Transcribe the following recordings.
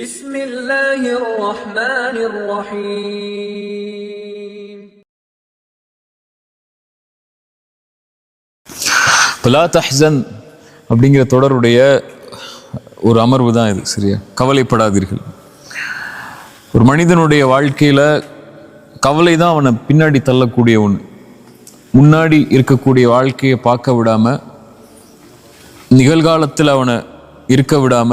بسم الله الرحمن الرحيم. லா தஹ்சன் அப்படிங்கிற தொடருடைய ஒரு அமர்வு தான் இது. சரியா, கவலைப்படாதீர்கள். ஒரு மனிதனுடைய வாழ்க்கையில கவலை தான் அவனை பின்னாடி தள்ளக்கூடிய ஒன்று. முன்னாடி இருக்கக்கூடிய வாழ்க்கையை பார்க்க விடாம, நிகழ்காலத்தில் அவனை இருக்க விடாம,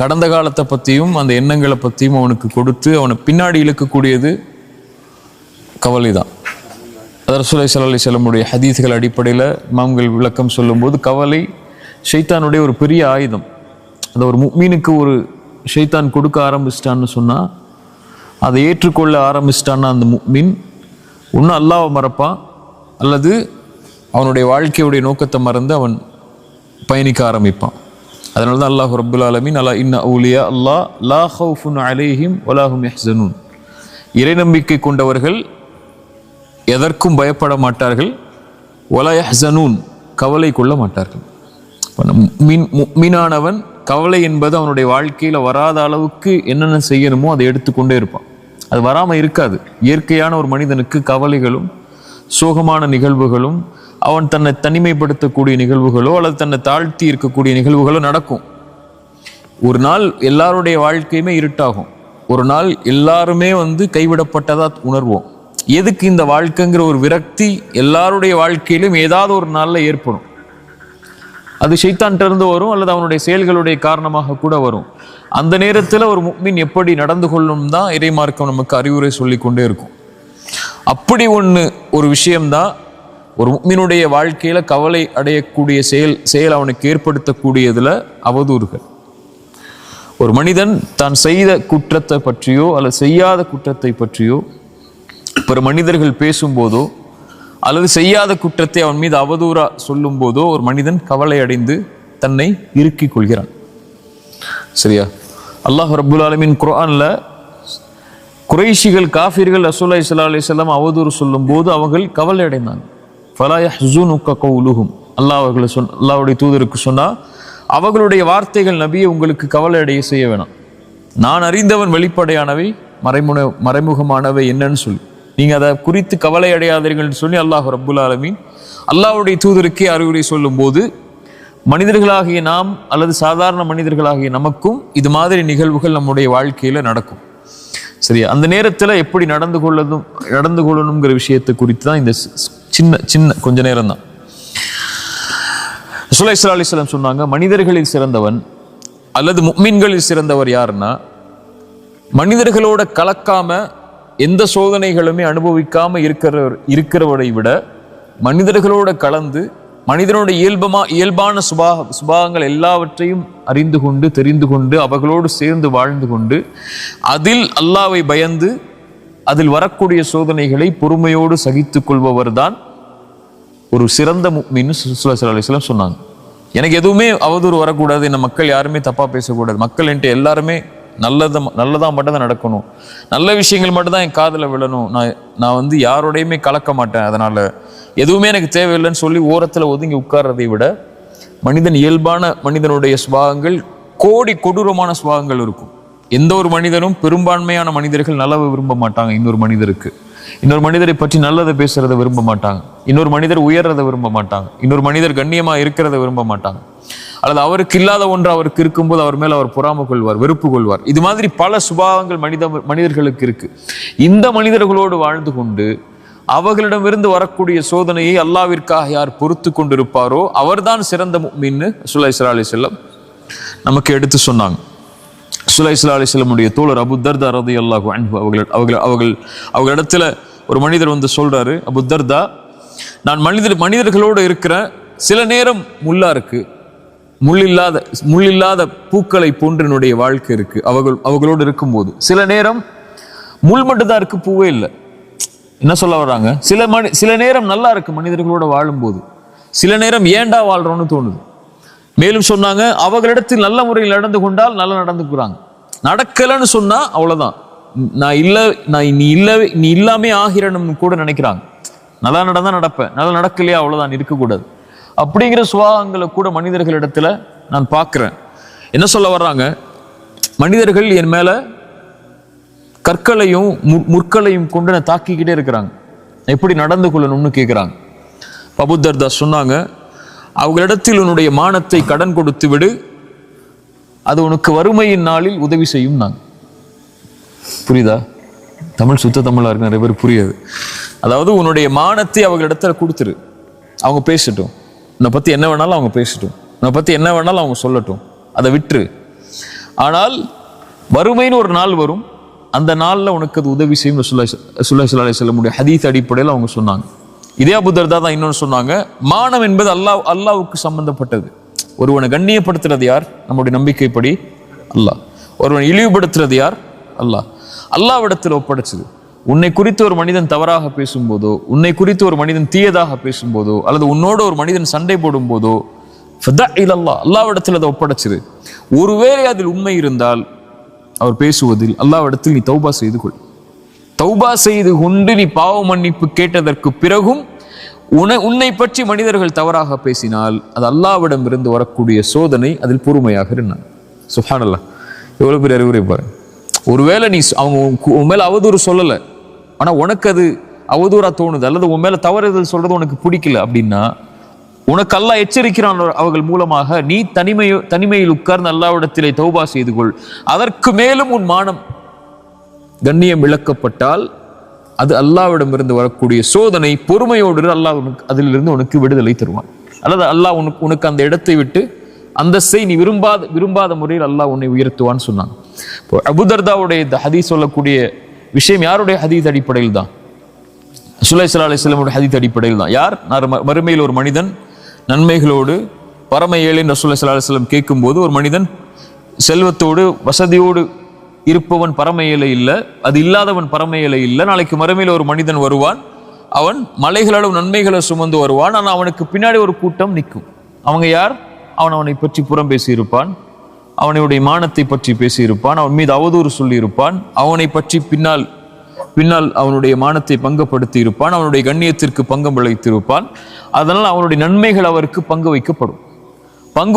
கடந்த காலத்தை பற்றியும் அந்த எண்ணங்களை பற்றியும் அவனுக்கு கொடுத்து அவனை பின்னாடி இழுக்கக்கூடியது கவலை தான். ரசூலுல்லாஹி ஸல்லல்லாஹு அலைஹி வஸல்லம் ஹதீஸ்கள் அடிப்படையில் இமாம்கள் விளக்கம் சொல்லும்போது, கவலை ஷைத்தானுடைய ஒரு பெரிய ஆயுதம். அதை ஒரு முஃமினுக்கு ஒரு ஷைத்தான் கொடுக்க ஆரம்பிச்சிட்டான்னு சொன்னால், அதை ஏற்றுக்கொள்ள ஆரம்பிச்சிட்டான்னா அந்த முஃமின் ஒன்று அல்லாஹ்வை மறப்பான், அல்லது அவனுடைய வாழ்க்கையுடைய நோக்கத்தை மறந்து அவன் பயணிக்க ஆரம்பிப்பான். அதனால தான் அல்லாஹ் ரப்புல் ஆலமீன் அலா இன்ன அவுலியா அல்லாஹ் லா ஹவுஃபுன் அலைஹிம் வலா ஹும் யஹ்ஸனூன், இறை நம்பிக்கை கொண்டவர்கள் எதற்கும் பயப்பட மாட்டார்கள், வலா யஹ்ஸனூன், கவலை கொள்ள மாட்டார்கள். முஃமினானவன் கவலை என்பது அவனுடைய வாழ்க்கையில் வராத அளவுக்கு என்னென்ன செய்யணுமோ அதை எடுத்துக்கொண்டே இருப்பான். அது வராமல் இருக்காது. இயற்கையான ஒரு மனிதனுக்கு கவலைகளும் சோகமான நிகழ்வுகளும், அவன் தன்னை தனிமைப்படுத்தக்கூடிய நிகழ்வுகளோ அல்லது தன்னை தாழ்த்தி இருக்கக்கூடிய நிகழ்வுகளோ நடக்கும். ஒரு நாள் எல்லாருடைய வாழ்க்கையுமே இருட்டாகும். ஒரு நாள் எல்லாருமே கைவிடப்பட்டதா உணர்வோம். எதுக்கு இந்த வாழ்க்கைங்கிற ஒரு விரக்தி எல்லாருடைய வாழ்க்கையிலும் ஏதாவது ஒரு நாளில் ஏற்படும். அது ஷைத்தான்கிட்ட இருந்து வரும், அல்லது அவனுடைய செயல்களுடைய காரணமாக கூட வரும். அந்த நேரத்தில் ஒரு முஃமின் எப்படி நடந்து கொள்ளும் தான் இறைமார்க்கம் நமக்கு அறிவுரை சொல்லி கொண்டே இருக்கும். அப்படி ஒரு விஷயம்தான் ஒரு முஃமினுடைய வாழ்க்கையில கவலை அடையக்கூடிய செயல் அவனுக்கு ஏற்படுத்தக்கூடியதுல அவதூறுகள். ஒரு மனிதன் தான் செய்த குற்றத்தை பற்றியோ அல்லது செய்யாத குற்றத்தை பற்றியோ பிற மனிதர்கள் பேசும்போதோ அல்லது செய்யாத குற்றத்தை அவன் மீது அவதூறா சொல்லும் போதோ ஒரு மனிதன் கவலை அடைந்து தன்னை இறுக்கிக் கொள்கிறான். சரியா, அல்லாஹ் ரப்புல் ஆலமீன் குர்ஆன்ல குறைஷிகள் காஃபிர்கள் ரசூலுல்லாஹி ஸல்லல்லாஹு அலைஹி வஸல்லம் அவதூறு சொல்லும் போது அவர்கள் கவலை அடைந்தாங்க. ஃபலா யஹ்ஸுனுக கௌலுஹும், அல்லாஹ்வுடைய தூதருக்கு சொன்னா, அவர்களுடைய வார்த்தைகள் நபியை உங்களுக்கு கவலை அடைய செய்ய வேணாம். நான் அறிந்தவன் வெளிப்படையானவை, மறைமுகமானவை என்னன்னு சொல்லி நீங்க அதை குறித்து கவலை அடையாதீர்கள் சொல்லி அல்லாஹ் ரப்புல் ஆலமீன் அல்லாஹ்வுடைய தூதருக்கே அறிவுரை சொல்லும் போது, மனிதர்களாகிய நாம் அல்லது சாதாரண மனிதர்களாகிய நமக்கும் இது மாதிரி நிகழ்வுகள் நம்முடைய வாழ்க்கையில நடக்கும். சரியா, அந்த நேரத்தில் எப்படி நடந்து கொள்ளணுங்கிற விஷயத்தை குறித்து தான் இந்த சின்ன கொஞ்ச நேரம் தான். ரசூலுல்லாஹி ஸல்லல்லாஹு அலைஹி வஸல்லம் சொன்னாங்க, மனிதர்களில் சிறந்தவன் அல்லது முஃமின்களில் சிறந்தவர் யாருன்னா, மனிதர்களோட கலக்காம எந்த சோதனைகளுமே அனுபவிக்காம இருக்கிறவரை விட மனிதர்களோட கலந்து மனிதனோட இயல்பான சுபாகங்கள் எல்லாவற்றையும் அறிந்து கொண்டு தெரிந்து கொண்டு அவர்களோடு சேர்ந்து வாழ்ந்து கொண்டு அதில் அல்லாஹ்வை பயந்து அதில் வரக்கூடிய சோதனைகளை பொறுமையோடு சகித்துக் கொள்பவர் தான் ஒரு சிறந்த முஃமின் ஸல்லல்லாஹு அலைஹி வஸல்லம் சொன்னாங்க. எனக்கு எதுவுமே அவதூறு வரக்கூடாது, என்ன மக்கள் யாருமே தப்பா பேசக்கூடாது, மக்கள் என்கிட்ட எல்லாருமே நல்லதா மட்டும் தான் நடக்கணும், நல்ல விஷயங்கள் மட்டும் தான் என் காதில் விழணும், நான் யாரோடையுமே கலக்க மாட்டேன், அதனால எதுவுமே எனக்கு தேவையில்லைன்னு சொல்லி ஓரத்தில் ஒதுங்கி உட்கார்றதை விட இயல்பான மனிதனுடைய சுபாகங்கள் கொடூரமான சுபாகங்கள் இருக்கும். எந்த ஒரு மனிதனும், பெரும்பான்மையான மனிதர்கள் நல்லவை விரும்ப மாட்டாங்க. இன்னொரு மனிதரை பற்றி நல்லதை பேசுறதை விரும்ப மாட்டாங்க. இன்னொரு மனிதர் உயர்றதை விரும்ப மாட்டாங்க. இன்னொரு மனிதர் கண்ணியமா இருக்கிறத விரும்ப மாட்டாங்க. அல்லது அவருக்கு இல்லாத ஒன்று அவருக்கு இருக்கும்போது அவர் மேல அவர் பொறாமை கொள்வார், வெறுப்பு கொள்வார். இது மாதிரி பல சுபாவங்கள் மனிதர்களுக்கு இருக்கு. இந்த மனிதர்களோடு வாழ்ந்து கொண்டு அவர்களிடமிருந்து வரக்கூடிய சோதனையை அல்லாஹ்விற்காக யார் பொறுத்து கொண்டிருப்பாரோ அவர்தான் சிறந்த முஃமின்னு ரசூலுல்லாஹி ஸல்லல்லாஹு அலைஹி வஸல்லம் நமக்கு எடுத்து சொன்னாங்க. ரசூலுல்லாஹி ஸல்லல்லாஹு அலைஹி வஸல்லமுடைய தோழர் அபூ தர்தா ரலியல்லாஹு அன்ஹு அவர்களிடத்துல ஒரு மனிதர் சொல்றாரு, அபூ தர்தா, நான் மனிதர்களோடு இருக்கிறேன், சில நேரம் முள்ளா இருக்கு, முள்ளில்லாத பூக்களை போன்று என்னுடைய வாழ்க்கை இருக்கு அவர்களோடு இருக்கும்போது. சில நேரம் முள் மட்டும்தான் இருக்கு, பூவே இல்லை. என்ன சொல்ல வர்றாங்க, சில நேரம் நல்லா இருக்கு மனிதர்களோட வாழும்போது, சில நேரம் ஏண்டா வாழ்றோம்னு தோணுது. மேலும் சொன்னாங்க, அவர்களிடத்தில் நல்ல முறையில் நடந்து கொண்டால் நல்லா நடந்துக்கிறாங்க, நடக்கலன்னு சொன்னா அவ்வளவுதான், நீ இல்லாமே ஆகிறன்னு கூட நினைக்கிறாங்க. நல்லா நடந்தா நடப்பேன், நல்லா நடக்கலையா அவ்வளவுதான், இருக்கக்கூடாது அப்படிங்கிற சுபாவங்களை கூட மனிதர்களிடத்துல நான் பார்க்கிறேன். என்ன சொல்ல வர்றாங்க, மனிதர்கள் என் மேல கற்களையும் முற்களையும் கொண்டு நான் தாக்கிக்கிட்டே இருக்கிறாங்க, எப்படி நடந்து கொள்ளணும்னு கேட்கிறாங்க. அபூ தர்தா சொன்னாங்க, அவர்களிடத்தில் உன்னுடைய மானத்தை கடன் கொடுத்து விடு, அது உனக்கு வறுமையின் நாளில் உதவி செய்யும். நாங்க புரியுதா? தமிழ் சுத்த தமிழா இருக்கு, நிறைய பேர் புரியாது. அதாவது உன்னுடைய மானத்தை அவர்களிடத்துல கொடுத்துரு, அவங்க பேசட்டும், உன்னை பத்தி என்ன வேணாலும் அவங்க பேசட்டும், உன்னை பத்தி என்ன வேணாலும் அவங்க சொல்லட்டும், அதை விட்டுரு. ஆனால் வறுமைன்னு ஒரு நாள் வரும், அந்த நாள்ல உனக்கு அது உதவி செய்யும். ரசூலுல்லாஹி ஸல்லல்லாஹு அலைஹி வஸல்லம் ஹதீஸ் அடிப்படையில் அவங்க சொன்னாங்க. இதே அபூ தர்தா தான் இன்னொன்று சொன்னாங்க, மானம் என்பது அல்லாஹ்வுக்கு சம்பந்தப்பட்டது. ஒருவனை கண்ணியப்படுத்துறது யார்? நம்முடைய நம்பிக்கைப்படி அல்லாஹ். ஒருவனை இழிவுபடுத்துறது யார்? அல்லாஹ். அல்லாஹ்விடத்தில் ஒப்படைச்சது. உன்னை குறித்து ஒரு மனிதன் தவறாக பேசும்போதோ, உன்னை குறித்து ஒரு மனிதன் தீயதாக பேசும்போதோ, அல்லது உன்னோட ஒரு மனிதன் சண்டை போடும் போதோ, அல்லாஹ்விடத்தில் அதை ஒப்படைச்சது. ஒருவேளை அதில் உண்மை இருந்தால் அவர் பேசுவதில் அல்லாஹ்விடத்தில் நீ தௌபா செய்து கொள். தௌபா செய்து கொண்டு நீ பாவ மன்னிப்பு கேட்டதற்கு பிறகும் உன்னை பற்றி மனிதர்கள் தவறாக பேசினால் அது அல்லாஹ்விடம் இருந்து வரக்கூடிய சோதனை, அதில் பொறுமையாக இருந்தான். சுப்ஹானல்லாஹ், எவ்வளவு பெரிய அறிவுரை பாருங்க. ஒருவேளை நீ அவங்க உன் மேல அவதூறு சொல்லல, ஆனா உனக்கு அது அவதூறா தோணுது, அல்லது உன் மேல தவறுதல் சொல்றது உனக்கு பிடிக்கல அப்படின்னா, உனக்கு அல்லாஹ் எச்சரிக்கிறான் அவர்கள் மூலமாக, நீ தனிமையில் உட்கார்ந்து அல்லாஹ்விடத்திலே தௌபா செய்து கொள். அதற்கு மேலும் உன் மானம் கண்ணியம் இழக்கப்பட்டால் அது அல்லாஹ்விடம் இருந்து வரக்கூடிய சோதனை. பொறுமையோடு அல்லாஹ் அதிலிருந்து உனக்கு விடுதலை தருவான், அல்லது அல்லாஹ் உனக்கு அந்த இடத்தை விட்டு அந்தஸ்தை நீ விரும்பாத முறையில் அல்லாஹ் உன்னை உயர்த்துவான்னு சொன்னாங்க. இப்போ அபூ தர்தாவுடைய இந்த ஹதீஸ் சொல்லக்கூடிய விஷயம் யாருடைய ஹதீஸ் அடிப்படையில் தான்? ரசூலுல்லாஹி ஸல்லல்லாஹு அலைஹி வஸல்லம் ஹதீஸ் அடிப்படையில் தான். யார்? மறுமையில் ஒரு மனிதன் நன்மைகளோடு பரம ஏழைன்னு ரசூலுல்லாஹி ஸல்லல்லாஹு அலைஹி வஸல்லம் கேட்கும்போது, ஒரு மனிதன் செல்வத்தோடு வசதியோடு இருப்பவன் பரம ஏழை இல்லை, அது இல்லாதவன் பரம ஏழை இல்லை. நாளைக்கு மறுமையில் ஒரு மனிதன் வருவான், அவன் மலைகளோட நன்மைகளை சுமந்து வருவான், ஆனால் அவனுக்கு பின்னாடி ஒரு கூட்டம் நிற்கும். அவங்க யார்? அவனை பற்றி புறம் பேசியிருப்பான், அவனுடைய மானத்தை பற்றி பேசியிருப்பான், அவன் மீது அவதூறு சொல்லியிருப்பான், அவனை பற்றி பின்னால் அவனுடைய மானத்தை பங்கப்படுத்தி இருப்பான், அவனுடைய கண்ணியத்திற்கு பங்கம் விளைத்திருப்பான். அதனால் அவனுடைய நன்மைகள் அவருக்கு பங்கு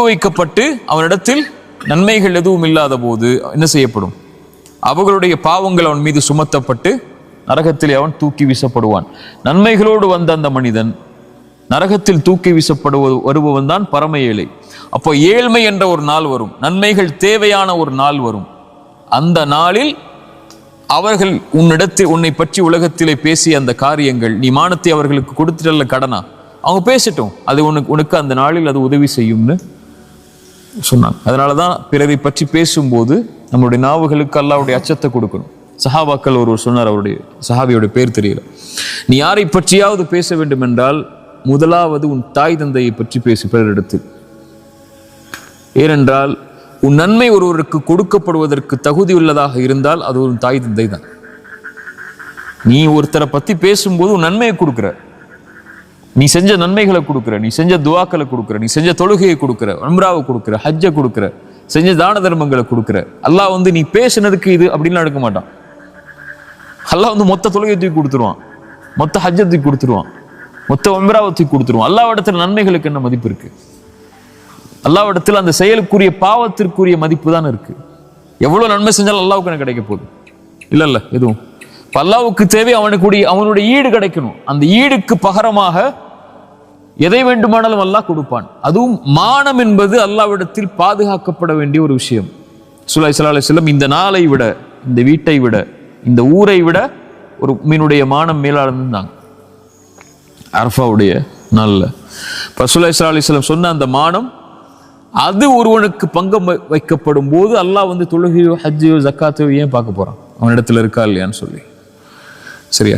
வைக்கப்பட்டு அவனிடத்தில் நன்மைகள் எதுவும் இல்லாத போது என்ன செய்யப்படும்? அவர்களுடைய பாவங்கள் அவன் மீது சுமத்தப்பட்டு நரகத்தில் அவன் தூக்கி வீசப்படுவான். நன்மைகளோடு வந்த அந்த மனிதன் நரகத்தில் தூக்கி வருபவன் தான் பரம ஏழை. அப்போ ஏழ்மை என்ற ஒரு நாள் வரும், நன்மைகள் தேவையான ஒரு நாள் வரும். அந்த நாளில் அவர்கள் உன்னை பற்றி உலகத்திலே பேசிய அந்த காரியங்கள், நீ மானத்தை அவர்களுக்கு கொடுத்துட்டல்ல கடனா, அவங்க பேசட்டும், அது உனக்கு அந்த நாளில் அது உதவி செய்யும்னு சொன்னாங்க. அதனாலதான் பிறரை பற்றி பேசும்போது நம்மளுடைய நாவுகளுக்கு அல்லாஹ்வுடைய அச்சத்தை கொடுக்கணும். சஹாபாக்கள் ஒருவர் சொன்னார், அவருடைய சஹாபியோட பேர் தெரியல, நீ யாரை பற்றியாவது பேச வேண்டும் என்றால் முதலாவது உன் தாய் தந்தையை பற்றி பேசு பிறரிடத்தில். ஏனென்றால் உன் நன்மை ஒருவருக்கு கொடுக்கப்படுவதற்கு தகுதி உள்ளதாக இருந்தால் அது ஒரு தாய் தந்தை தான். நீ ஒருத்தரை பத்தி பேசும்போது உன் நன்மையை கொடுக்குற, நீ செஞ்ச நன்மைகளை கொடுக்குற, நீ செஞ்ச துவாக்களை கொடுக்குற, நீ செஞ்ச தொழுகையை கொடுக்குற, உம்ராவை கொடுக்குற, ஹஜ்ஜை கொடுக்குற, செஞ்ச தான தர்மங்களை கொடுக்குற. அல்லாஹ் நீ பேசினதுக்கு இது அப்படின்னு எடுக்க மாட்டான். அல்லாஹ் மொத்த தொழுகையை தூக்கி கொடுத்துருவான், மொத்த ஹஜ்ஜை தூக்கி கொடுத்துருவான், மொத்த உம்ராவை தூக்கி கொடுத்துருவான். அல்லாஹ்விடத்தில் நன்மைகளுக்கு என்ன மதிப்பு இருக்கு? அல்லாஹ்விடத்தில் அந்த செயலுக்குரிய பாவத்திற்குரிய மதிப்பு தான் இருக்கு. எவ்வளவு நன்மை செஞ்சாலும் அல்லாஹ்வுக்கு என்ன கிடைக்க போகுது? இல்ல எதுவும். அல்லாஹ்வுக்கு தேவை அவனுடைய ஈடு கிடைக்கணும். அந்த ஈடுக்கு பகரமாக எதை வேண்டுமானாலும் அல்லாஹ் கொடுப்பான். அதுவும் மானம் என்பது அல்லாஹ்விடத்தில் பாதுகாக்கப்பட வேண்டிய ஒரு விஷயம். ரசூலுல்லாஹி ஸல்லல்லாஹு அலைஹி வஸல்லம் இந்த நாளை விட, இந்த வீட்டை விட, இந்த ஊரை விட ஒரு முஃமினுடைய மானம் மேலானதுன்னாங்க அரஃபாவுடைய நாள்ல. ரசூலுல்லாஹி ஸல்லல்லாஹு அலைஹி வஸல்லம் சொன்ன அந்த மானம், அது ஒருவனுக்கு பங்கம் வைக்கப்படும் போது அல்லாஹ் தொழுகையோ ஹஜ்ஜையோ ஜக்காத்தையோ ஏன் பார்க்க போறான்? அவனிடத்துல இருக்கா இல்லையான்னு சொல்லி. சரியா?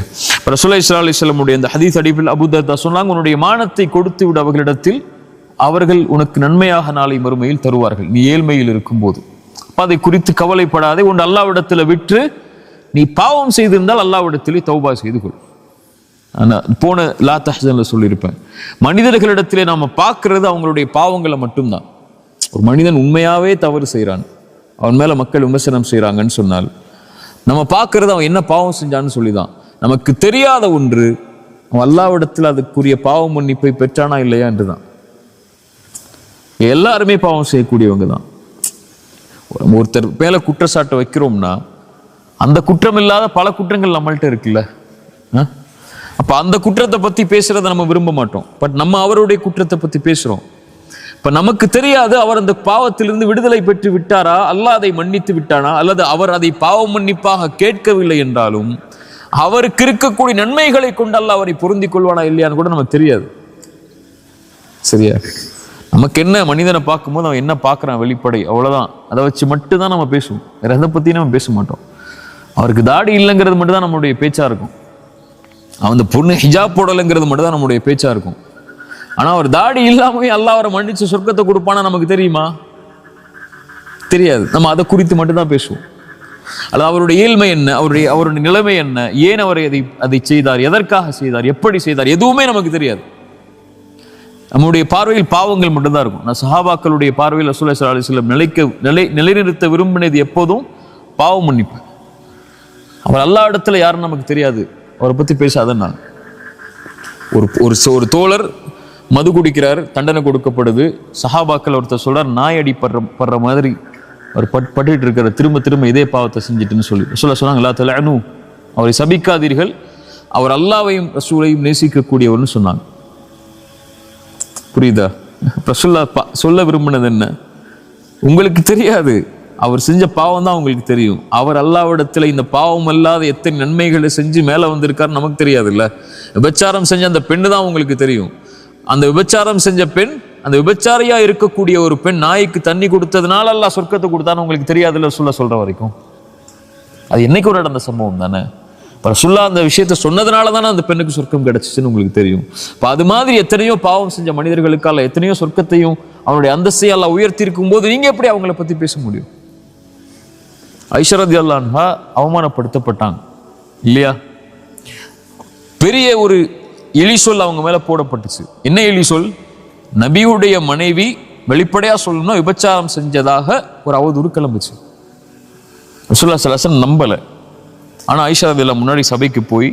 ரசூலுல்லாஹி ஸல்லல்லாஹு அலைஹி வஸல்லம் இந்த ஹதீஸ் அடிப்படையில் அபூ தர்தா சொன்னாங்க, உன்னுடைய மானத்தை கொடுத்து விட அவர்களிடத்தில், அவர்கள் உனக்கு நன்மையாக நாளை மறுமையில் தருவார்கள் நீ ஏழ்மையில் இருக்கும்போது. அப்ப அதை குறித்து கவலைப்படாதே, உன் அல்லாஹ்விடத்துல விட்டு நீ பாவம் செய்திருந்தால் அல்லாஹ்விடத்திலே தௌபா செய்து கொள். போன லா தஹ்சன்ல சொல்லியிருப்பேன், மனிதர்களிடத்திலே நாம பார்க்கிறது அவங்களுடைய பாவங்களை மட்டும்தான். ஒரு மனிதன் உண்மையாவே தவறு செய்யறான், அவன் மேல மக்கள் விமர்சனம் செய்யறாங்கன்னு சொன்னால் நம்ம பார்க்கறது அவன் என்ன பாவம் செஞ்சான்னு சொல்லிதான். நமக்கு தெரியாத ஒன்று அவன் அல்லாஹ்விடத்தில் அதுக்குரிய பாவ மன்னிப்பை பெற்றானா இல்லையா என்றுதான். எல்லாருமே பாவம் செய்யக்கூடியவங்க தான். ஒருத்தர் மேல குற்றச்சாட்டை வைக்கிறோம்னா அந்த குற்றம் இல்லாத பல குற்றங்கள் நம்மள்ட்ட இருக்குல்ல. அப்ப அந்த குற்றத்தை பத்தி பேசுறதை நம்ம விரும்ப மாட்டோம். பட் நம்ம அவருடைய குற்றத்தை பத்தி பேசுறோம். இப்ப நமக்கு தெரியாது அவர் அந்த பாவத்திலிருந்து விடுதலை பெற்று விட்டாரா, அல்லாஹ் அதை மன்னித்து விட்டானா, அல்லது அவர் அதை பாவ மன்னிப்பாக கேட்கவில்லை என்றாலும் அவருக்கு இருக்கக்கூடிய நன்மைகளை கொண்டு அல்லாஹ் அவரை பொருந்திக் கொள்வானா இல்லையான்னு கூட நமக்கு தெரியாது. சரியா? நமக்கு என்ன, மனிதனை பார்க்கும்போது அவன் என்ன பார்க்கறான் வெளிப்படை, அவ்வளவுதான். அதை வச்சு மட்டும்தான் நம்ம பேசுவோம். வேற எதை பத்தியும் நம்ம பேச மாட்டோம். அவருக்கு தாடி இல்லைங்கிறது மட்டும் தான் நம்மளுடைய பேச்சா இருக்கும். அவன் பொண்ணு ஹிஜாப் போடலைங்கிறது மட்டும் தான் நம்முடைய பேச்சா இருக்கும். ஆனா அவர் தாடி இல்லாமவே அல்லாஹ் அவரை மன்னிச்சு சொர்க்கத்தை கொடுப்பானா நமக்கு தெரியுமா? தெரியாது. நம்ம அதை குறித்து மட்டும்தான் பேசுவோம். அல்லது அவருடைய இயல்மை என்ன, அவருடைய நிலைமை என்ன, ஏன் அவரை அதை செய்தார், எதற்காக செய்தார், எப்படி செய்தார், எதுவுமே நமக்கு தெரியாது. நம்முடைய பார்வையில் பாவங்கள் மட்டும்தான் இருக்கும். நான் சஹாபாக்களுடைய பார்வையில் ரசூலுல்லாஹி ஸல்லல்லாஹு அலைஹி வஸல்லம் நிலைநிறுத்த விரும்பினது எப்போதும் பாவ மன்னிப்பு. அவர் அல்லாஹ் இடத்துல யாருன்னு நமக்கு தெரியாது, அவரை பத்தி பேசாதான். ஒரு தோழர் மது குடிக்கிறார், தண்டனை கொடுக்கப்படுது. சஹாபாக்கள் ஒருத்தர் சொல்றார், நாய் அடி படுற மாதிரி அவர் பட்டுட்டு இருக்கிற, திரும்ப திரும்ப இதே பாவத்தை செஞ்சுட்டுன்னு சொல்லி சொன்னாங்க, லா தலஅனு, அவரை சபிக்காதீர்கள், அவர் அல்லாஹ்வையும் ரசூலையும் நேசிக்கக்கூடியவர்னு சொன்னாங்க. புரியுதா? ரசூலுல்லாஹ் சொல்ல விரும்பினது என்ன? உங்களுக்கு தெரியாது, அவர் செஞ்ச பாவம் தான் உங்களுக்கு தெரியும். அவர் அல்லாஹ்விடத்துல இந்த பாவம் அல்லாத எத்தனை நன்மைகளை செஞ்சு மேல வந்திருக்காரு நமக்கு தெரியாது இல்ல. விபச்சாரம் செஞ்ச அந்த பெண்ணு தான் உங்களுக்கு தெரியும். அந்த விபச்சாரம் செஞ்ச பெண், அந்த விபச்சாரியா இருக்கக்கூடிய ஒரு பெண் நாய்க்கு தண்ணி கொடுத்ததுனால அல்லாஹ் சொர்க்கத்தை கொடுத்தான்னு உங்களுக்கு தெரியாதுல்ல சொல்ற வரைக்கும். அது என்னைக்கு ஒரு நடந்த சம்பவம் தானே. ரசூலுல்லாஹ் அந்த விஷயத்த சொன்னதுனால தானே அந்த பெண்ணுக்கு சொர்க்கம் கிடைச்சிச்சுன்னு உங்களுக்கு தெரியும். இப்போ அது மாதிரி எத்தனையோ பாவம் செஞ்ச மனிதர்களுக்கு அல்லாஹ் எத்தனையோ சொர்க்கத்தையும் அவனுடைய அந்தஸ்தையும் அல்லாஹ் உயர்த்தி இருக்கும் போது நீங்க எப்படி அவங்கள பத்தி பேச முடியும்? ஆயிஷா ரலியல்லாஹு அன்ஹா அவமானப்படுத்தப்பட்டாங்க இல்லையா? பெரிய ஒரு எலி சொல் அவங்க மேல போடப்பட்டுச்சு. என்ன எலி சொல்? நபியுடைய மனைவி வெளிப்படையா சொல்லணும் விபச்சாரம் செஞ்சதாக ஒரு அவதூறு கிளம்புச்சு. ரசூலுல்லாஹி ஸல்லல்லாஹு அலைஹி வஸல்லம் நம்பல. ஆனா ஆயிஷா ரலியல்லாஹு முன்னாடி சபைக்கு போய்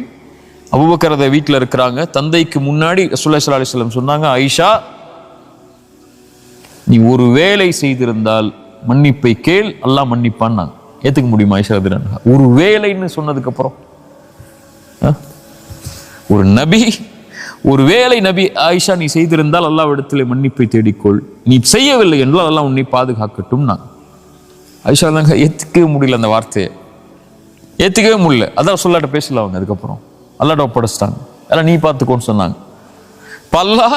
அபூபக்கர் வீட்டில் இருக்கிறாங்க, தந்தைக்கு முன்னாடி ரசூலுல்லாஹி ஸல்லல்லாஹு அலைஹி வஸல்லம் சொன்னாங்க, ஆயிஷா நீ ஒரு வேலை செய்திருந்தால் மன்னிப்பை கேள், அல்லாஹ் மன்னிப்பான்னு. ஏத்துக்க முடியுமா ஆயிஷா ரலியல்லாஹு அன்ஹா? ஒரு வேலைன்னு சொன்னதுக்கு அப்புறம் ஒரு நபி, ஒரு வேலை நபி, ஆயிஷா நீ செய்திருந்தால் அல்லாஹ்விடத்திலே மன்னிப்பை தேடிக்கொள், நீ செய்யவில்லை என்றால் அல்லாஹ் உன்னை பாதுகாக்கட்டும். ஆயிஷா ஏத்துக்கவே முடியல, அந்த வார்த்தையை ஏத்துக்கவே முடியல. அதான் சொல்லாட்ட பேசல அவங்க. அதுக்கப்புறம் அல்லாஹ்ட்ட ஒப்படைச்சிட்டாங்க, எல்லாம் நீ பார்த்துக்கோன்னு சொன்னாங்க. இப்ப அல்லாஹ்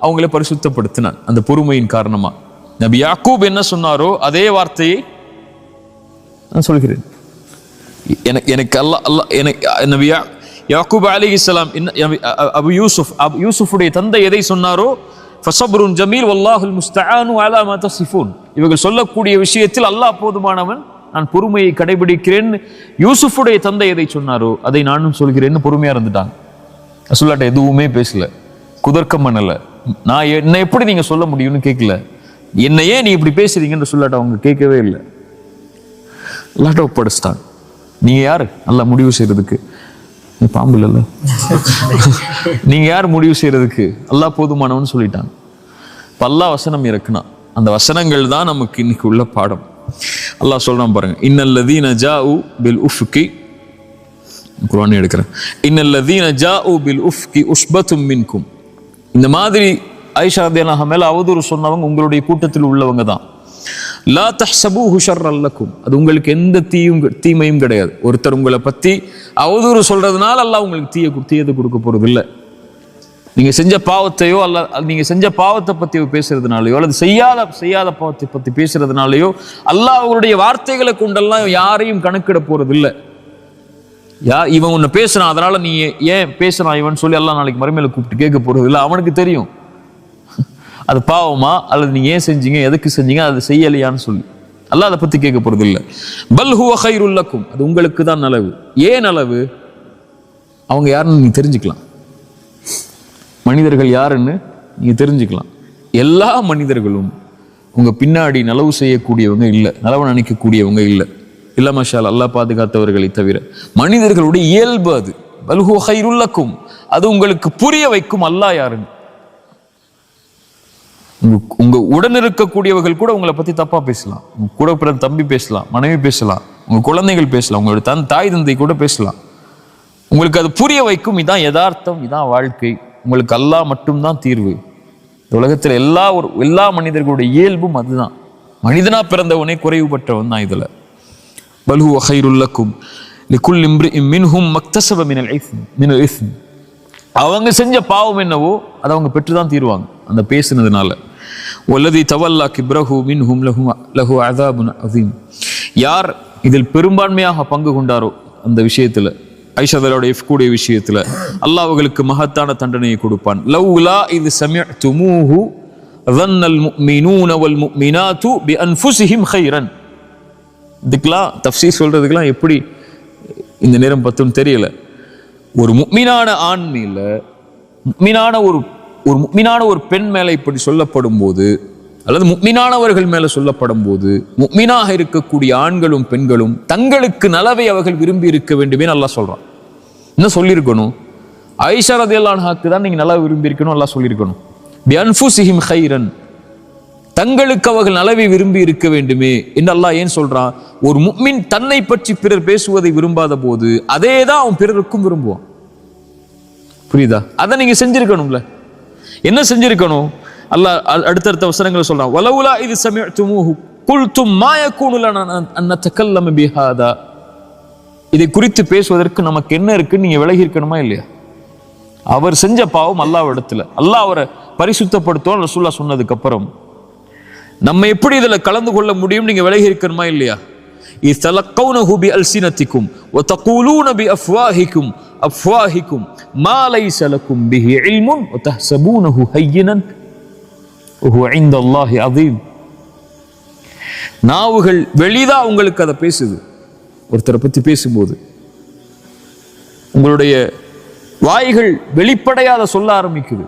அவங்கள பரிசுத்தப்படுத்தினான் அந்த பொறுமையின் காரணமா. நபி யாக்கூப் என்ன சொன்னாரோ அதே வார்த்தையை நான் சொல்கிறேன். எனக்கு நபி யாக்கூப் அலைஹிஸ்ஸலாம் அபு யூசுஃபுடைய தந்தை எதை சொன்னாரோ, ஃபஸப்ருன் ஜமீல் வல்லாஹுல் முஸ்தஆனு அலா மா தஸிஃபூன், இவர்கள் சொல்லக்கூடிய விஷயத்தில் அல்லாஹ் போதுமானவன், நான் பொறுமையை கடைபிடிக்கிறேன். யூசுஃபுடைய தந்தை எதை சொன்னாரோ அதை நானும் சொல்கிறேன்னு பொறுமையா இருந்துட்டாங்க. ரசூலுல்லாஹ் எதுவுமே பேசல, குதர்க்கம் பண்ணல. நான் என்ன எப்படி நீங்க சொல்ல முடியும்னு கேட்கல. என்னையே நீ இப்படி பேசுறீங்கன்னு ரசூலுல்லாஹ் அவங்க கேட்கவே இல்லை. அல்லாஹ்ட்ட ஒப்படைச்சிட்டாங்க. நீங்க யாரு அல்லாஹ் முடிவு செய்யறதுக்கு? பாம்பு இல்ல, நீங்க யார் முடிவு செய்யறதுக்கு? அல்லாஹ் போதுமானவன் சொல்லிட்டாங்க. அல்லாஹ் வசனம் இறக்குனா அந்த வசனங்கள் தான் நமக்கு இன்னைக்கு உள்ள பாடம். அல்லாஹ் சொல்றான் பாருங்க, இன்னல்லதீன ஜாஉ பில் உஃப்கி, குர்ஆன் எடுக்கிறேன், இன்னல்லதீன ஜாஉ பில் உஃப்கி உஸ்பத்தும் மின்கும். இந்த மாதிரி ஆயிஷா ரலியல்லாஹு அன்ஹா மேல அவதூறு சொன்னவங்க உங்களுடைய கூட்டத்தில் உள்ளவங்க தான். லா தஹ்சபூஹு ஷர்ரன் லக்கும், அது உங்களுக்கு எந்த தீமையும் கிடையாது. ஒருத்தர் உங்களை பத்தி அவதூறு சொல்றதுனால அல்லாஹ் உங்களுக்கு தீயது கொடுக்க போறது இல்லை. நீங்க செஞ்ச பாவத்தையோ அல்ல நீங்க செஞ்ச பாவத்தை பத்தி பேசுறதுனாலயோ அல்லது செய்யாத பாவத்தை பத்தி பேசுறதுனாலயோ அல்லாஹ் அவருடைய வார்த்தைகளை கொண்டெல்லாம் யாரையும் கணக்கிட போறது இல்லை. இவன் உன்னை பேசுறான் அதனால நீ ஏன் பேசுறான் இவன் சொல்லி அல்லாஹ் நாளைக்கு மறுமையில கூப்பிட்டு கேட்க போறது இல்லை. அவனுக்கு தெரியும் அது பாவமா அல்லது நீங்க ஏன் செஞ்சீங்க, எதுக்கு செஞ்சீங்க, அது செய்யலையான்னு சொல்லி அல்லாஹ் அதை பத்தி கேட்க போறது இல்லை. பல் ஹுவ கைருல் லக்கும், அது உங்களுக்கு தான் நலவு. ஏன் நலவு? அவங்க யாருன்னு நீங்க தெரிஞ்சுக்கலாம். மனிதர்கள் யாருன்னு நீங்க தெரிஞ்சுக்கலாம். எல்லா மனிதர்களும் உங்க பின்னாடி நலவு செய்யக்கூடியவங்க இல்லை, நலவு நினைக்கக்கூடியவங்க இல்லை. இல்ல மாஷா அல்லாஹ் பாதுகாத்தவர்களை தவிர. மனிதர்களுடைய இயல்பு அது. பல் ஹுவ கைருல் லக்கும், அது உங்களுக்கு புரிய வைக்கும் அல்லாஹ் யாருன்னு. உங்க உடன் இருக்கக்கூடியவர்கள் கூட உங்களை பத்தி தப்பா பேசலாம். உங்க கூட பிறந்த தம்பி பேசலாம், மனைவி பேசலாம், உங்க குழந்தைகள் பேசலாம், உங்களோட தாய் தந்தை கூட பேசலாம். உங்களுக்கு அது புரிய வைக்கும். இதான் யதார்த்தம், இதான் வாழ்க்கை. உங்களுக்கு அல்லாஹ் மட்டும்தான் தீர்வு. உலகத்தில் எல்லா மனிதர்களுடைய இயல்பும் அதுதான். மனிதனா பிறந்தவனே குறைவுபட்டவன் தான். இதுல பல் ஹுவ கைருல் லக்கும் லிகுல்லி இம்ரிஇம் மின்ஹும் மக்தஸப மினல் இஸ்ம். அவங்க செஞ்ச பாவம் என்னவோ அதை அவங்க பெற்றுதான் தீருவாங்க அந்த பேசுனதுனால. வல்லதி தவல்லா கிப்ரஹு மின்ஹும் லஹு அஸாபுன் அஸீம். யார் இதில் பெரும்பான்மையாக பங்கு கொண்டாரோ அந்த விஷயத்துல, ஐஷாவுடைய கூடிய விஷயத்துல, அல்லாஹ் அவர்களுக்கு மகத்தான தண்டனையை கொடுப்பான். லவ்லா இது சமிஅதுமூஹு ظنல் முஃமினூன வல் முஃமினாத்து பிஅன்ஃபுஸிஹிம் கைரன். இதுக்கெல்லாம் தஃப்சீர் சொல்றதுக்கெல்லாம் எப்படி இந்த நேரம் பத்தும் தெரியல. ஒரு முஃமினான ஆண் மேல, முஃமினான ஒரு பெண் மேல இப்படி சொல்லப்படும் போது, அல்லது முஃமினானவர்கள் மேல சொல்லப்படும் போது, முஃமினாக இருக்கக்கூடிய ஆண்களும் பெண்களும் தங்களுக்கு நலவை அவர்கள் விரும்பி இருக்க வேண்டுமே அல்லாஹ் சொல்றான். என்ன சொல்லியிருக்கணும்? ஆயிஷா ரலியல்லாஹு அன்ஹாக்கு தான் நீங்க நல்லா விரும்பி இருக்கணும் அல்லாஹ் சொல்லியிருக்கணும். பிஅன்ஃபுஸிஹிம் கைரன், தங்களுக்கு அவர்கள் நலவை விரும்பி இருக்க வேண்டுமே என்று அல்லாஹ் ஏன் சொல்றான்? ஒரு முஃமின் தன்னை பற்றி பிறர் பேசுவதை விரும்பாத போது அதே தான் அவன் பிறருக்கும் விரும்புவான். புரியுதா? அதை நீங்க செஞ்சிருக்கணும்ல. என்ன செஞ்சிருக்கணும்? அல்லாஹ் அடுத்தடுத்த வசனங்களை சொல்றான். வலவுலா இது சமிஅதுமூஹு குல்தும் மா யகூனு லனா அன் நதகல்லம பிஹாதா. இதை குறித்து பேசுவதற்கு நமக்கு என்ன இருக்குன்னு நீங்க விலகி இருக்கணுமா இல்லையா? அவர் செஞ்ச பாவம் அல்லாஹ்விடத்துல, அல்லாஹ் அவரை பரிசுத்தப்படுத்தும் ரசூலுல்லாஹ் சொன்னதுக்கு அப்புறம் நம்ம எப்படி இதுல கலந்து கொள்ள முடியும்? நீங்க விலகி இருக்கணுமா இல்லையா? இஸ்தலக்கௌனஹு பிஅல்சினதிக்கும் வதகூலூன பிஅஃவாஹிக்கும் அஃப்வாஹிக்கும் மா லைஸ லக்கும் பிஹி இல்முன் வதஹ்சபூனஹு ஹய்யினன் வஹுவ இன்தல்லாஹி அஸீம். நாவுகள் வெளிதா உங்களுக்கு அதை பேசுது. ஒருத்தரை பத்தி பேசும்போது உங்களுடைய வாய்கள் வெளிப்படையாத சொல்ல ஆரம்பிக்குது.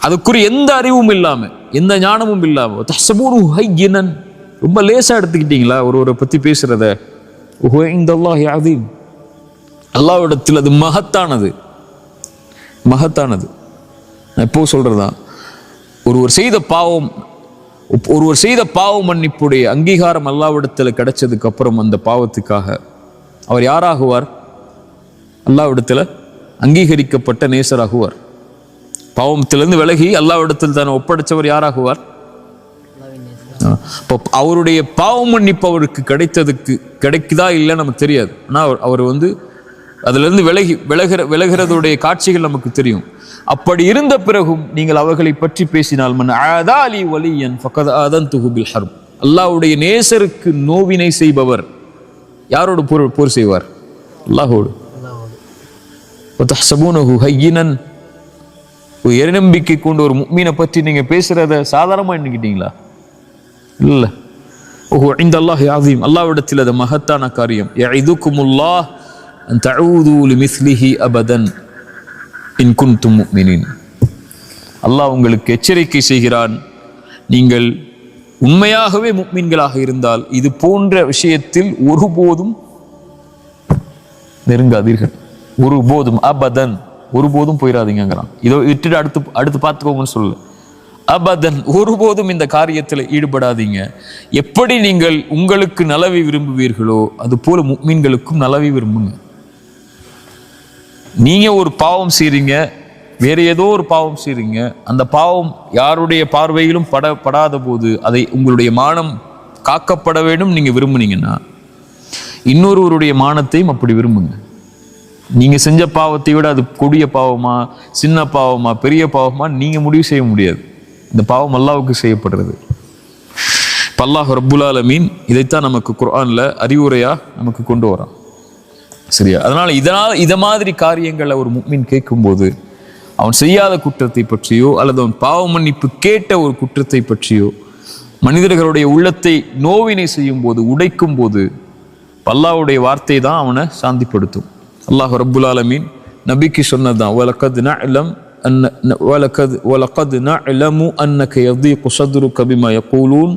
அதுக்குரிய எந்த அறிவும் இல்லாம, எந்த ஞானமும் இல்லாம, தஹ்சபூனஹு ஹய்யினன், ரொம்ப லேசா எடுத்துக்கிட்டீங்களா ஒருவரை பத்தி பேசுறத? வஹுவ இன்தல்லாஹி அஸீம், அல்லாஹ்விடத்தில் அது மகத்தானது. நான் எப்போ சொல்றதா, ஒருவர் செய்த பாவம் மன்னிப்புடைய அங்கீகாரம் அல்லாஹ்விடத்தில் கிடைச்சதுக்கு அப்புறம் அந்த பாவத்துக்காக அவர் யாராகுவார்? அல்லாஹ்விடத்தில் அங்கீகரிக்கப்பட்ட நேசராகுவார். பாவத்திலிருந்து விலகி அல்லாஹ்விடத்தில் தான் ஒப்படைச்சவர் யாராகுவார்? அவருடைய பாவம் மன்னிப்பு அவருக்கு கிடைக்குதா இல்லை நமக்கு தெரியாது. ஆனா அவர் அதுல இருந்து விலகிறதுடைய காட்சிகள் நமக்கு தெரியும். அப்படி இருந்த பிறகும் நீங்கள் அவர்களை பற்றி பேசினால், மன் ஆதாலி வலியன் ஃபகத் ஆதன்துஹு பில் ஹர்ப், அல்லாஹ்வுடைய நேசருக்கு நோவினை செய்பவர் யாரோடு போர் செய்வார்? அல்லாஹ்வோடு. வதஹ்சபூனஹு ஹய்யினன், இறைநம்பிக்கை கொண்டு ஒரு முஃமினை பற்றி நீங்க பேசுறத சாதாரணமா எண்ணிக்கிட்டீங்களா? இல்ல. வஹுவ இன்தல்லாஹி அஸீம், அல்லாஹ்விடத்தில் அது மகத்தான காரியம். யஇதுகுமுல்லாஹ் அன் தஊது லிமிஸ்லிஹி அபதன் இன் குன்தும் முஃமினீன். அல்லாஹ் உங்களுக்கு எச்சரிக்கை செய்கிறான், நீங்கள் உண்மையாகவே முஃமின்களாக இருந்தால் இது போன்ற விஷயத்தில் ஒருபோதும் நெருங்காதீர்கள். ஒருபோதும், அபதன், ஒருபோதும் போயிடாதீங்கிறான். இதோ இட்டு அடுத்து பார்த்துக்கோங்கன்னு சொல்லு. அபதன், ஒருபோதும் இந்த காரியத்தில் ஈடுபடாதீங்க. எப்படி நீங்கள் உங்களுக்கு நலவை விரும்புவீர்களோ அது போல முஃமின்களுக்கும் நலவை விரும்புங்க. நீங்க ஒரு பாவம் செய்றீங்க, வேற ஏதோ ஒரு பாவம் செய்றீங்க, அந்த பாவம் யாருடைய பார்வையிலும் படாத போது அதை உங்களுடைய மானம் காக்கப்பட வேண்டும் நீங்க விரும்புனீங்கன்னா, இன்னொருவருடைய மானத்தையும் அப்படி விரும்புங்க. நீங்க செஞ்ச பாவத்தை விட அது கொடிய பாவமா, சின்ன பாவமா, பெரிய பாவமா நீங்க முடிவு செய்ய முடியாது. இந்த பாவம் அல்லாஹ்வுக்கு செய்யப்படுறது. அல்லாஹ் ரப்புல் ஆலமீன் இதைத்தான் நமக்கு குர்ஆன்ல அறிவுரையா நமக்கு கொண்டு வரான். சரியா? அதனால இத மாதிரி காரியங்களை ஒரு முஃமின் கேட்கும்போது அவன் செய்யாத குற்றத்தை பற்றியோ அல்லது அவன் பாவ மன்னிப்பு கேட்ட ஒரு குற்றத்தை பற்றியோ மனிதர்களுடைய உள்ளத்தை நோவினை செய்யும் போது, உடைக்கும் போது அல்லாஹ்வுடைய வார்த்தை தான் அவனை சாந்திப்படுத்தும். அல்லாஹ் ரப்புல் ஆலமீன் நபிக்கு சொன்னதுதான், وَلَقَدْ نَعْلَمُ أَنَّكَ يَضِيقُ صَدْرُكَ بِمَا يَقُولُونَ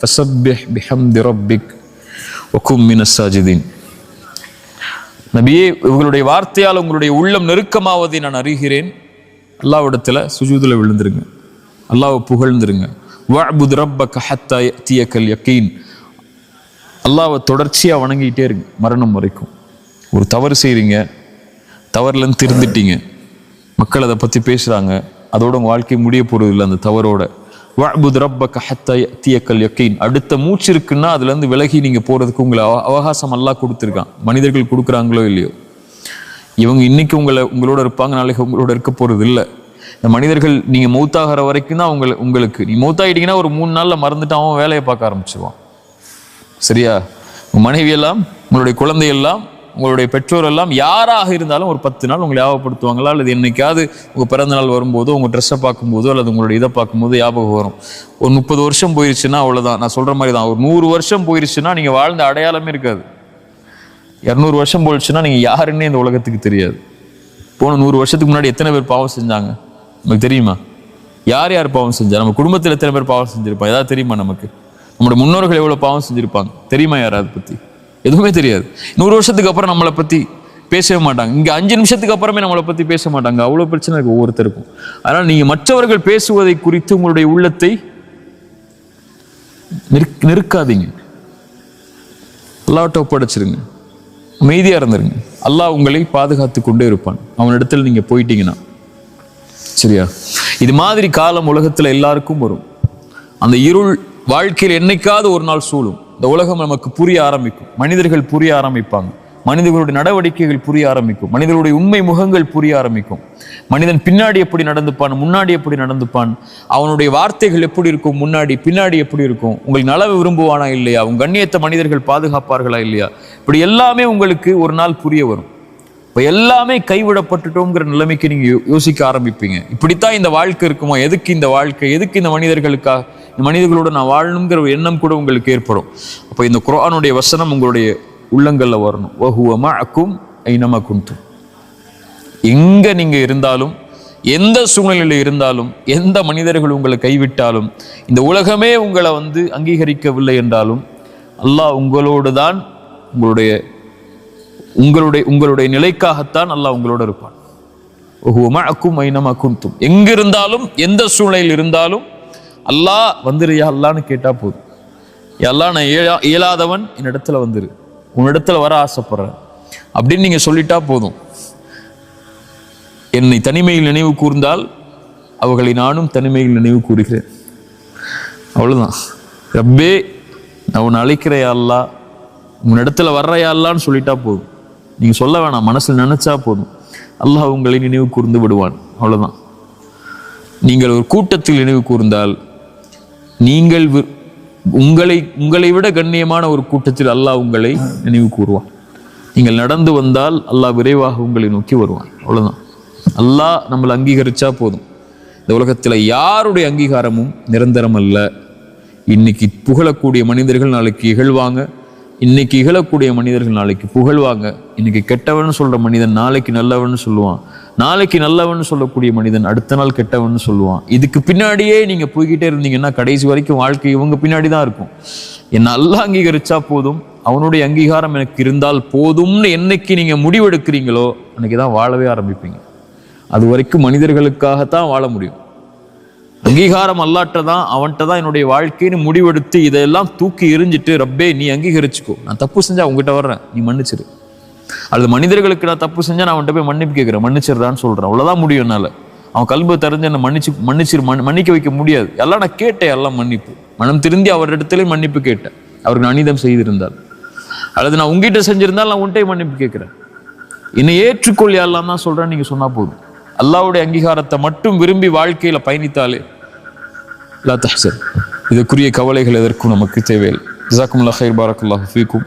فَسَبِّحْ بِحَمْدِ رَبِّكَ وَكُن مِّنَ السَّاجِدِينَ. நபியே, இவங்களுடைய வார்த்தையால் உங்களுடைய உள்ளம் நெருக்கமாவதை நான் அறிகிறேன். அல்லாஹ்விடத்துல சுஜூதுல விழுந்துருங்க. அல்லாஹ்வை புகழ்ந்துருங்க. வஅ்புத் ரப்பக ஹத்தா யஅதியகல் யகீன். அல்லாஹ்வை தொடர்ச்சியா வணங்கிட்டே இருங்க மரணம் வரைக்கும். ஒரு தவறு செய்றீங்க, தவறுலேருந்து திருந்துட்டீங்க, மக்கள் அதை பற்றி பேசுகிறாங்க, அதோட உங்கள் வாழ்க்கை முடிய போகிறது இல்லை அந்த தவறோட. வஅ்புத் ரப்பக ஹத்தா யஅதியகல் யகீன். அடுத்த மூச்சு இருக்குன்னா அதுலேருந்து விலகி நீங்கள் போகிறதுக்கு உங்களை அவகாசம் அல்லாஹ் கொடுத்துருக்கான். மனிதர்கள் கொடுக்குறாங்களோ இல்லையோ, இவங்க இன்னைக்கு உங்களோட இருப்பாங்க, நாளைக்கு உங்களோட இருக்க போகிறது இல்லை. இந்த மனிதர்கள் நீங்கள் மௌத்தாகிற வரைக்கும் தான் உங்களுக்கு நீ மௌத்தாகிட்டீங்கன்னா ஒரு 3 நாளில் மறந்துட்டு அவன் வேலையை பார்க்க ஆரம்பிச்சிருவான். சரியா? உங்கள் மனைவி எல்லாம், உங்களுடைய குழந்தை எல்லாம், உங்களுடைய பெற்றோர் எல்லாம் யாராக இருந்தாலும் ஒரு 10 நாள் உங்களை ஞாபகப்படுத்துவாங்களா? அல்லது என்னைக்காவது உங்கள் பிறந்த நாள் வரும்போதோ, உங்கள் ட்ரெஸ்ஸை பார்க்கும்போதோ, அல்லது உங்களுடைய இதை பார்க்கும்போது ஞாபகம் வரும். ஒரு 30 வருஷம் போயிடுச்சுன்னா அவ்வளோதான். நான் சொல்கிற மாதிரி தான். ஒரு 100 வருஷம் போயிடுச்சுன்னா நீங்கள் வாழ்ந்த அடையாளமே இருக்காது. 200 வருஷம் போயிடுச்சுன்னா நீங்கள் யாருன்னே இந்த உலகத்துக்கு தெரியாது. போன 100 வருஷத்துக்கு முன்னாடி எத்தனை பேர் பாவம் செஞ்சாங்க நமக்கு தெரியுமா? யார் யார் பாவம் செஞ்சா? நம்ம குடும்பத்தில் எத்தனை பேர் பாவம் செஞ்சிருப்பாங்க ஏதாவது தெரியுமா? நமக்கு நம்மளோட முன்னோர்கள் எவ்வளோ பாவம் செஞ்சிருப்பாங்க தெரியுமா? யாராவது பற்றி எதுவுமே தெரியாது. 100 வருஷத்துக்கு அப்புறம் நம்மளை பற்றி பேசவே மாட்டாங்க. இங்கே 5 நிமிஷத்துக்கு அப்புறமே நம்மளை பற்றி பேச மாட்டாங்க. அவ்வளோ பிரச்சனை இருக்கு ஒவ்வொருத்தருக்கும். அதனால் நீங்கள் மற்றவர்கள் பேசுவதை குறித்து உங்களுடைய உள்ளத்தை நெருக்காதீங்க. அல்லாஹ்ட்ட ஒப்படைச்சிருங்க, அமைதியாக இருந்துருங்க. அல்லாஹ் உங்களை பாதுகாத்து கொண்டே இருப்பான் அவனிடத்தில் நீங்கள் போயிட்டீங்கன்னா. சரியா? இது மாதிரி காலம் உலகத்தில் எல்லாருக்கும் வரும். அந்த இருள் வாழ்க்கையில் என்னைக்காவது ஒரு நாள் சூழும். இந்த உலகம் நமக்கு புரிய ஆரம்பிக்கும், மனிதர்கள் புரிய ஆரம்பிப்பாங்க, மனிதர்களுடைய நடவடிக்கைகள் புரிய ஆரம்பிக்கும், மனிதர்களுடைய உண்மை முகங்கள் புரிய ஆரம்பிக்கும். மனிதன் பின்னாடி எப்படி நடந்துப்பான், முன்னாடி எப்படி நடந்துப்பான், அவனுடைய வார்த்தைகள் எப்படி இருக்கும், முன்னாடி பின்னாடி எப்படி இருக்கும், உங்களுக்கு நலவு விரும்புவானா இல்லையா, உங்க கண்ணியத்தை மனிதர்கள் பாதுகாப்பார்களா இல்லையா, இப்படி எல்லாமே உங்களுக்கு ஒரு நாள் புரிய வரும். இப்போ எல்லாமே கைவிடப்பட்டுட்டோங்கிற நிலைமைக்கு நீங்க யோசிக்க ஆரம்பிப்பீங்க. இப்படித்தான் இந்த வாழ்க்கை இருக்குமா? எதுக்கு இந்த வாழ்க்கை? எதுக்கு இந்த மனிதர்களுக்காக, இந்த மனிதர்களோட நான் வாழணுங்கிற ஒரு எண்ணம் கூட உங்களுக்கு ஏற்படும். அப்போ இந்த குர்ஆனுடைய வசனம் உங்களுடைய உள்ளங்கள்ல வரணும். வஹுவ மஅக்கும் ஐனமா குன்தும். எங்க நீங்க இருந்தாலும், எந்த சூழ்நிலையில இருந்தாலும், எந்த மனிதர்கள் உங்களை கைவிட்டாலும், இந்த உலகமே உங்களை அங்கீகரிக்கவில்லை என்றாலும், அல்லாஹ் உங்களோடு தான், உங்களுடைய நிலைக்காகத்தான் அல்லாஹ் உங்களோட இருப்பான். வஹுவ மஅக்கும் ஐனமா குன்தும். எங்க இருந்தாலும், எந்த சூழ்நிலையில் இருந்தாலும் அல்லாஹ் வந்துரு யா அல்லான்னு கேட்டா போதும். எல்லாம் நான் இயலாதவன், என்னிடத்துல வந்துரு, உன்னிடத்துல வர ஆசைப்படுறேன் அப்படின்னு நீங்க சொல்லிட்டா போதும். என்னை தனிமையில் நினைவு கூர்ந்தால் அவர்களை நானும் தனிமையில் நினைவு கூறுகிறேன். அவ்வளவுதான். ரப்பே நான் உன்னை அழைக்கிறையா அல்லா, உன்னிடத்துல வர்றையா அல்லான்னு சொல்லிட்டா போதும். நீங்க சொல்ல வேணாம், மனசில் நினைச்சா போதும், அல்லாஹ் உங்களை நினைவு கூர்ந்து விடுவான். அவ்வளவுதான். நீங்கள் ஒரு கூட்டத்தில் நினைவு கூர்ந்தால், நீங்கள் உங்களை விட கண்ணியமான ஒரு கூட்டத்தில் அல்லாஹ் உங்களை நினைவு கூறுவான். நீங்கள் நடந்து வந்தால் அல்லாஹ் விரைவாக உங்களை நோக்கி வருவான். அவ்வளவுதான். அல்லாஹ் நம்மளை அங்கீகரிச்சா போதும். இந்த உலகத்துல யாருடைய அங்கீகாரமும் நிரந்தரம் அல்ல. இன்னைக்கு புகழக்கூடிய மனிதர்கள் நாளைக்கு இகழ்வாங்க, இன்னைக்கு இகழக்கூடிய மனிதர்கள் நாளைக்கு புகழ்வாங்க. இன்னைக்கு கெட்டவன் சொல்ற மனிதன் நாளைக்கு நல்லவன் சொல்லுவான், நாளைக்கு நல்லவன் சொல்லக்கூடிய மனிதன் அடுத்த நாள் கெட்டவன் சொல்லுவான். இதுக்கு பின்னாடியே நீங்க போய்கிட்டே இருந்தீங்கன்னா கடைசி வரைக்கும் வாழ்க்கை இவங்க பின்னாடி தான் இருக்கும். என்ன அல்லாஹ் அங்கீகரிச்சா போதும், அவனுடைய அங்கீகாரம் எனக்கு இருந்தால் போதும்னு என்னைக்கு நீங்க முடிவெடுக்கிறீங்களோ அன்னைக்கு தான் வாழவே ஆரம்பிப்பீங்க. அது வரைக்கும் மனிதர்களுக்காகத்தான் வாழ முடியும். அங்கீகாரம் அல்லாட்ட தான், அவன்கிட்ட தான் என்னுடைய வாழ்க்கைன்னு முடிவெடுத்து இதெல்லாம் தூக்கி எறிஞ்சிட்டு, ரப்பே நீ அங்கீகரிச்சுக்கோ, நான் தப்பு செஞ்சா உங்ககிட்ட வர்றேன், நீ மன்னிச்சிரு. அல்லது மனிதர்களுக்கு நான் தப்பு செஞ்சா நான் அவன்கிட்ட போய் மன்னிப்பு கேட்கிறேன், மன்னிச்சிடுறான்னு சொல்றேன். அவ்வளவுதான் முடியும் என்னால. அவன் கல்பை தெரிஞ்சு என்னை மன்னிக்க வைக்க முடியாது. எல்லாம் நான் கேட்டேன், எல்லாம் மன்னிப்பு, மனம் திருந்தி அவரிடத்துல மன்னிப்பு கேட்டேன், அவருக்கு நான் அநீதம் செய்திருந்தால், அல்லது நான் உங்ககிட்ட செஞ்சிருந்தால் நான் உன்கிட்ட மன்னிப்பு கேட்கிறேன். என்னை ஏற்றுக்கொள் எல்லாம் தான் சொல்றேன். நீங்க சொன்னா போதும். அல்லாஹ்வுடைய அங்கீகாரத்தை மட்டும் விரும்பி வாழ்க்கையில பயணித்தாலே லா தஹ்சன். இதற்குரிய கவலைகள் எதற்கும் நமக்கு தேவையில்லை. ஜஸாக்குமுல்லாஹ் கைர், பாரக்கல்லாஹு ஃபீக்கும்.